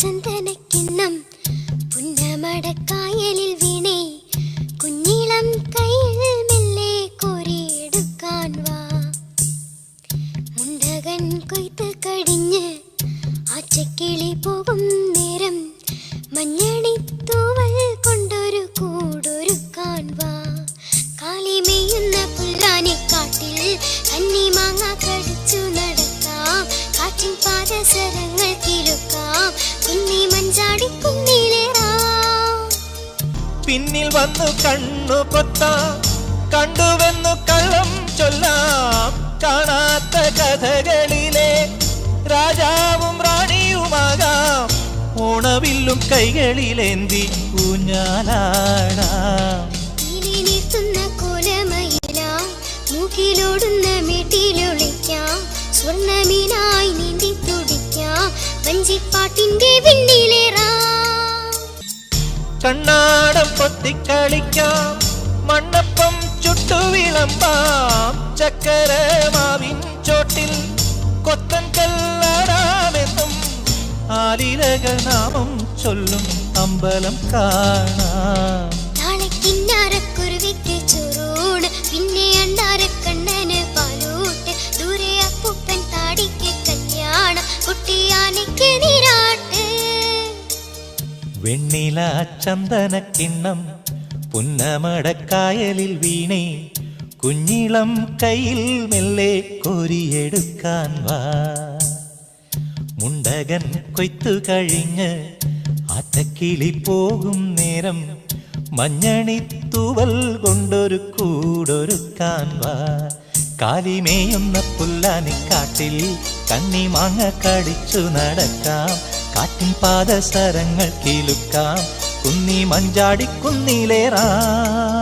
ചന്ദനക്കിണ്ണം പുന്നമടക്കായലിൽ വീണേ കുഞ്ഞിളം കയ്യിൽ മെല്ലെ കോരിയെടുക്കാൻ വാ. മുണ്ടകൻ കൊയ്ത്ത് കഴിഞ്ഞ് ആച്ചക്കിളി പോകും നേരം മഞ്ഞണിത്തൂവൽ കൊണ്ടൊരു കൂടൊരുക്കാൻ വാ. കാലിമേയുന്ന പുല്ലാനിക്കാട്ടിൽ കന്നിമാങ്ങ കടിച്ചു നടക്കാം. കാറ്റിൻ പാദസരങ്ങൾ കിലുക്കാം. കുന്നി മഞ്ചാടി കുന്നിലേറാം. പിന്നിൽ വന്നു കണ്ണു പൊത്താം. കണ്ടുവെന്നു കള്ളം ചൊല്ലാം. കാണാത്ത കഥകളിലെ രാജാവും റാണിയുമാകാം. ഓണവില്ലും കൈകളിലേന്തി ഊഞ്ഞാലാടാം. നീർത്തുന്ന കോലമയിലാം. മൂക്കിലോടുന്ന മേട്ടിലൊളിക്കാം. സ്വർണ്ണമീനായി നീന്തി തുടിക്കാം. വഞ്ചിപ്പാട്ടിന്റെ വിണ്ണിലേറാം. കണ്ണാടം പൊത്തിക്കളിക്കാം. മണ്ണപ്പം ചുട്ടുവിളമ്പാം. ചക്കരമാവിൻ ചോട്ടിൽ കൊത്തൻ കല്ലാടാമെന്നും ആലിലകൾ നാമം ചൊല്ലും അമ്പലം കാണാം. നാളെ കിന്നാരക്കുരുവിക്ക് ചോറൂണ്. പിന്നെ അണ്ടാരക്കണ്ണന് പാലൂട്ട്. ദൂരെ അപ്പൂപ്പൻ താടിക്ക് കല്യാണം. കുട്ടിയാനയ്ക്ക് നീരാട്ട്. വെണ്ണില ചന്ദനക്കിണ്ണം പുന്നമടക്കായലിൽ വീണേ കുഞ്ഞിളം കയ്യിൽ മെല്ലെ കോരിയെടുക്കാൻ വാ. മുണ്ടകൻ കൊയ്ത്തു കഴിഞ്ഞ് ആറ്റക്കിളി പോകും നേരം മഞ്ഞണിത്തൂവൽ കൊണ്ടൊരു കൂടൊരുക്കാൻ വാ. കാലിമേയുന്ന പുല്ലാനിക്കാട്ടിൽ കന്നിമാങ്ങ കടിച്ചു നടക്കാം. കാറ്റിൻ പാദസരങ്ങൾ കിലുക്കാം. കുന്നി മഞ്ചാടി കുന്നിലേറാം.